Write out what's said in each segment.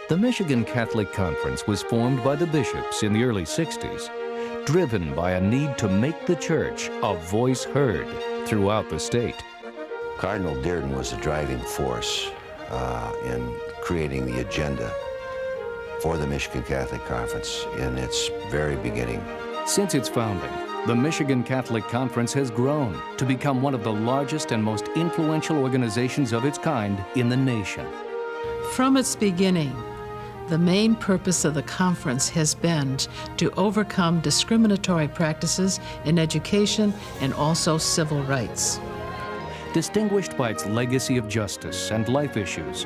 The Michigan Catholic Conference was formed by the bishops in the early 60s, driven by a need to make the church a voice heard throughout the state. Cardinal Dearden was the driving force in creating the agenda for the Michigan Catholic Conference in its very beginning. Since its founding, the Michigan Catholic Conference has grown to become one of the largest and most influential organizations of its kind in the nation. From its beginning, the main purpose of the conference has been to overcome discriminatory practices in education and also civil rights. Distinguished by its legacy of justice and life issues,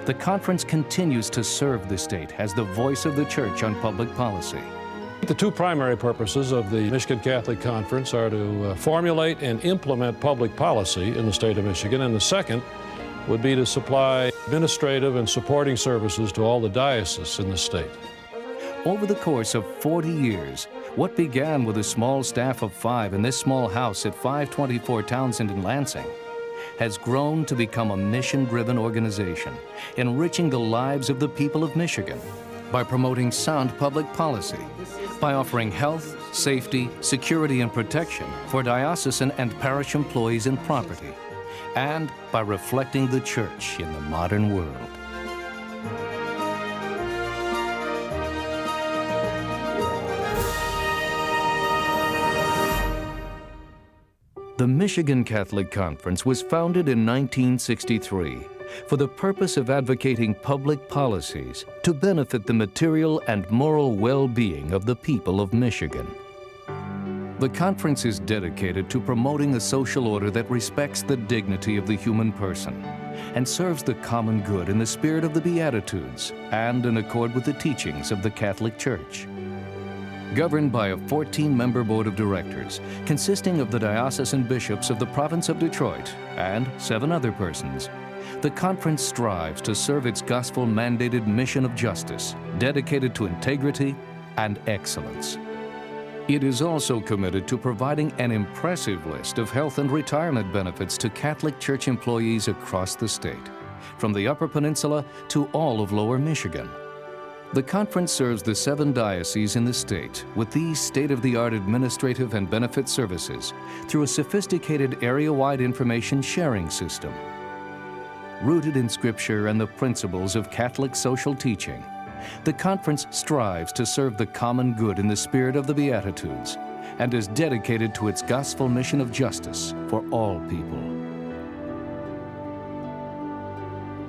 the conference continues to serve the state as the voice of the church on public policy. The two primary purposes of the Michigan Catholic Conference are to formulate and implement public policy in the state of Michigan, and the second would be to supply administrative and supporting services to all the dioceses in the state. Over the course of 40 years, what began with a small staff of 5 in this small house at 524 Townsend in Lansing has grown to become a mission-driven organization, enriching the lives of the people of Michigan by promoting sound public policy, by offering health, safety, security, and protection for diocesan and parish employees and property, and by reflecting the church in the modern world. The Michigan Catholic Conference was founded in 1963 for the purpose of advocating public policies to benefit the material and moral well-being of the people of Michigan. The conference is dedicated to promoting a social order that respects the dignity of the human person and serves the common good in the spirit of the Beatitudes and in accord with the teachings of the Catholic Church. Governed by a 14-member board of directors consisting of the diocesan bishops of the province of Detroit and 7 other persons, the conference strives to serve its gospel-mandated mission of justice, dedicated to integrity and excellence. It is also committed to providing an impressive list of health and retirement benefits to Catholic Church employees across the state, from the Upper Peninsula to all of Lower Michigan. The conference serves the 7 dioceses in the state with these state-of-the-art administrative and benefit services through a sophisticated area-wide information sharing system. Rooted in Scripture and the principles of Catholic social teaching, the conference strives to serve the common good in the spirit of the Beatitudes and is dedicated to its gospel mission of justice for all people.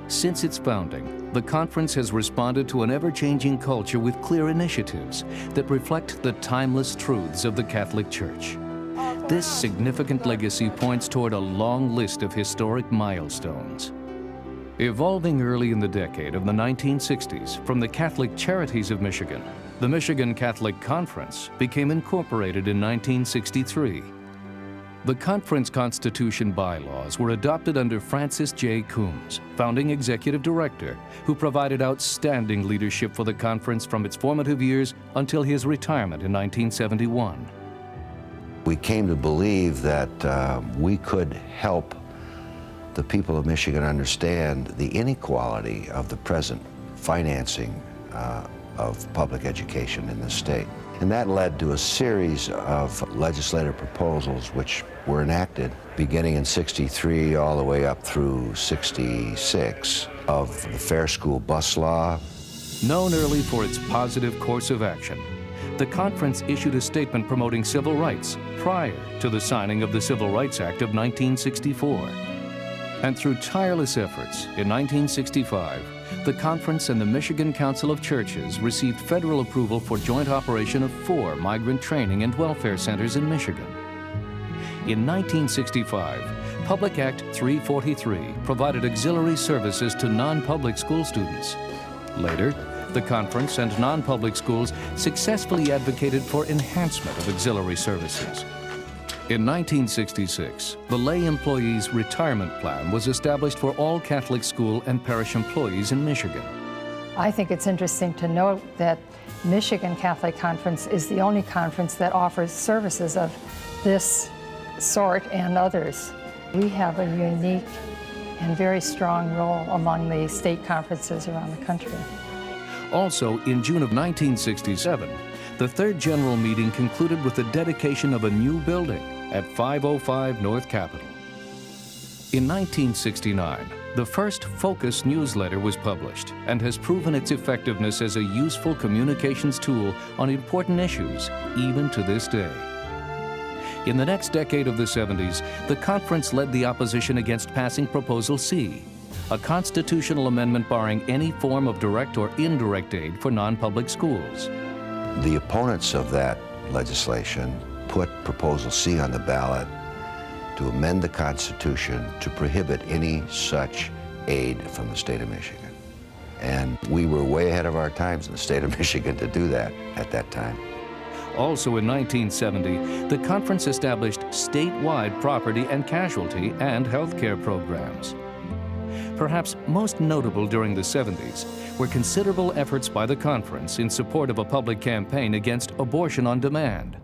Since its founding, the conference has responded to an ever-changing culture with clear initiatives that reflect the timeless truths of the Catholic Church. This significant legacy points toward a long list of historic milestones. Evolving early in the decade of the 1960s from the Catholic Charities of Michigan, the Michigan Catholic Conference became incorporated in 1963. The conference constitution bylaws were adopted under Francis J. Coombs, founding executive director, who provided outstanding leadership for the conference from its formative years until his retirement in 1971. We came to believe that we could help the people of Michigan understand the inequality of the present financing of public education in the state. And that led to a series of legislative proposals which were enacted beginning in '63 all the way up through '66 of the Fair School Bus Law. Known early for its positive course of action, the conference issued a statement promoting civil rights prior to the signing of the Civil Rights Act of 1964. And through tireless efforts, in 1965, the conference and the Michigan Council of Churches received federal approval for joint operation of 4 migrant training and welfare centers in Michigan. In 1965, Public Act 343 provided auxiliary services to non-public school students. Later, the conference and non-public schools successfully advocated for enhancement of auxiliary services. In 1966, the lay employees' retirement plan was established for all Catholic school and parish employees in Michigan. I think it's interesting to note that Michigan Catholic Conference is the only conference that offers services of this sort and others. We have a unique and very strong role among the state conferences around the country. Also, in June of 1967, the third general meeting concluded with the dedication of a new building at 505 North Capitol. In 1969, the first Focus newsletter was published and has proven its effectiveness as a useful communications tool on important issues, even to this day. In the next decade of the 70s, the conference led the opposition against passing Proposal C, a constitutional amendment barring any form of direct or indirect aid for non-public schools. The opponents of that legislation put Proposal C on the ballot to amend the Constitution to prohibit any such aid from the state of Michigan. And we were way ahead of our times in the state of Michigan to do that at that time. Also in 1970, the conference established statewide property and casualty and health care programs. Perhaps most notable during the 70s were considerable efforts by the conference in support of a public campaign against abortion on demand.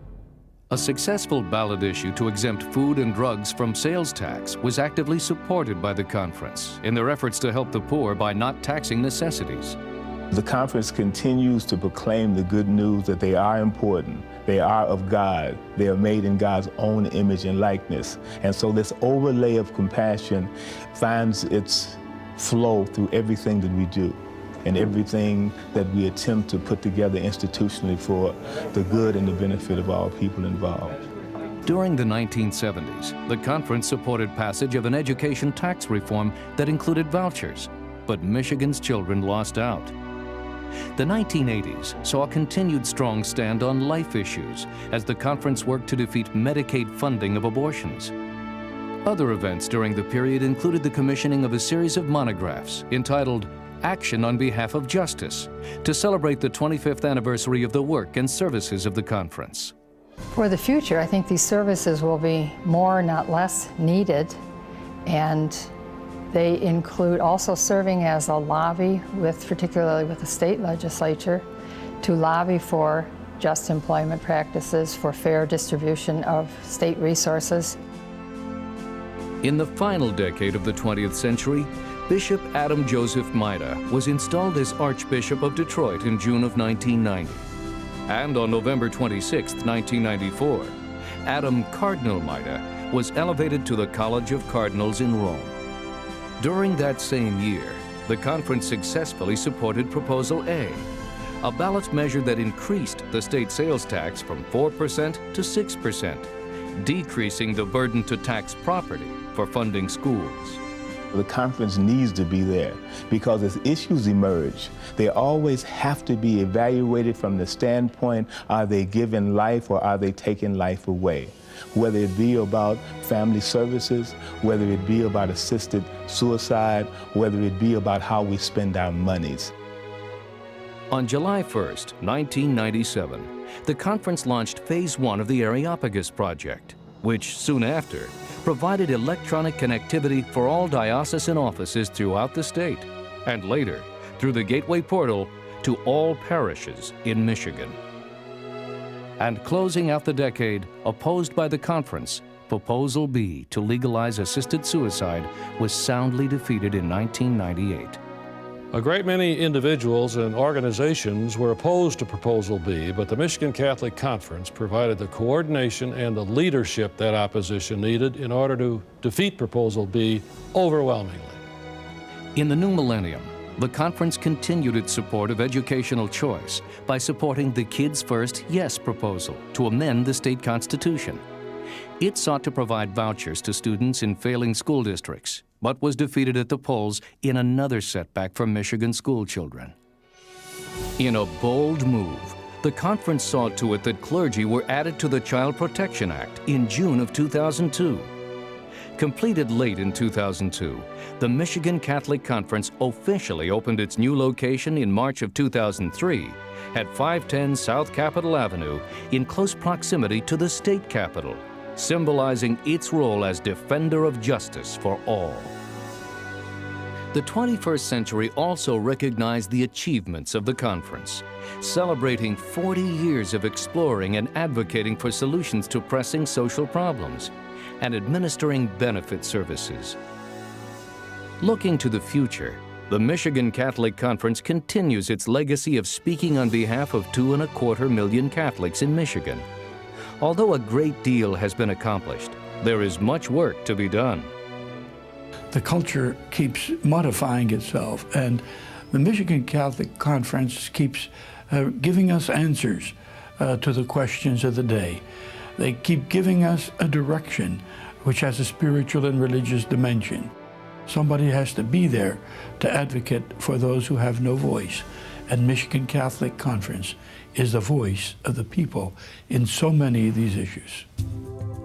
A successful ballot issue to exempt food and drugs from sales tax was actively supported by the conference in their efforts to help the poor by not taxing necessities. The conference continues to proclaim the good news that they are important, they are of God, they are made in God's own image and likeness. And so this overlay of compassion finds its flow through everything that we do and everything that we attempt to put together institutionally for the good and the benefit of all people involved. During the 1970s, the conference supported passage of an education tax reform that included vouchers, but Michigan's children lost out. The 1980s saw a continued strong stand on life issues as the conference worked to defeat Medicaid funding of abortions. Other events during the period included the commissioning of a series of monographs entitled Action on Behalf of Justice to celebrate the 25th anniversary of the work and services of the conference. For the future, I think these services will be more, not less, needed, and they include also serving as a lobby, particularly with the state legislature, to lobby for just employment practices, for fair distribution of state resources. In the final decade of the 20th century, Bishop Adam Joseph Maida was installed as Archbishop of Detroit in June of 1990. And on November 26, 1994, Adam Cardinal Maida was elevated to the College of Cardinals in Rome. During that same year, the conference successfully supported Proposal A, a ballot measure that increased the state sales tax from 4% to 6%, decreasing the burden to tax property for funding schools. The conference needs to be there because as issues emerge, they always have to be evaluated from the standpoint, are they giving life or are they taking life away? Whether it be about family services, whether it be about assisted suicide, whether it be about how we spend our monies. On July 1st, 1997, the conference launched Phase 1 of the Areopagus Project, which soon after provided electronic connectivity for all diocesan offices throughout the state, and later, through the Gateway Portal, to all parishes in Michigan. And closing out the decade, opposed by the conference, Proposal B to legalize assisted suicide was soundly defeated in 1998. A great many individuals and organizations were opposed to Proposal B, but the Michigan Catholic Conference provided the coordination and the leadership that opposition needed in order to defeat Proposal B overwhelmingly. In the new millennium, the conference continued its support of educational choice by supporting the Kids First Yes proposal to amend the state constitution. It sought to provide vouchers to students in failing school districts, but was defeated at the polls in another setback for Michigan school children. In a bold move, the conference saw to it that clergy were added to the Child Protection Act in June of 2002. Completed late in 2002, the Michigan Catholic Conference officially opened its new location in March of 2003 at 510 South Capitol Avenue in close proximity to the state capitol, symbolizing its role as defender of justice for all. The 21st century also recognized the achievements of the conference, celebrating 40 years of exploring and advocating for solutions to pressing social problems and administering benefit services. Looking to the future, The Michigan Catholic Conference continues its legacy of speaking on behalf of 2.25 million Catholics in Michigan. Although a great deal has been accomplished, there is much work to be done. The culture keeps modifying itself, and the Michigan Catholic Conference keeps giving us answers to the questions of the day. They keep giving us a direction which has a spiritual and religious dimension. Somebody has to be there to advocate for those who have no voice, and Michigan Catholic Conference is the voice of the people in so many of these issues.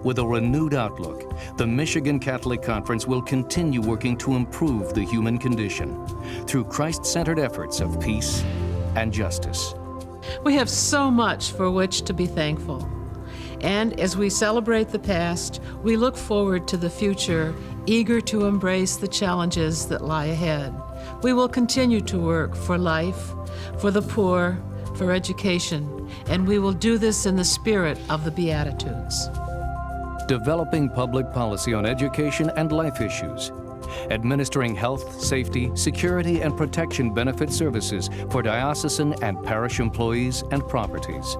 With a renewed outlook, the Michigan Catholic Conference will continue working to improve the human condition through Christ-centered efforts of peace and justice. We have so much for which to be thankful. And as we celebrate the past, we look forward to the future, eager to embrace the challenges that lie ahead. We will continue to work for life, for the poor, for education, and we will do this in the spirit of the Beatitudes. Developing public policy on education and life issues, administering health, safety, security, and protection benefit services for diocesan and parish employees and properties.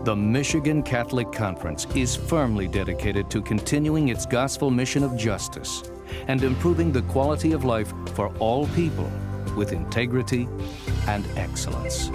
The Michigan Catholic Conference is firmly dedicated to continuing its gospel mission of justice and improving the quality of life for all people with integrity and excellence.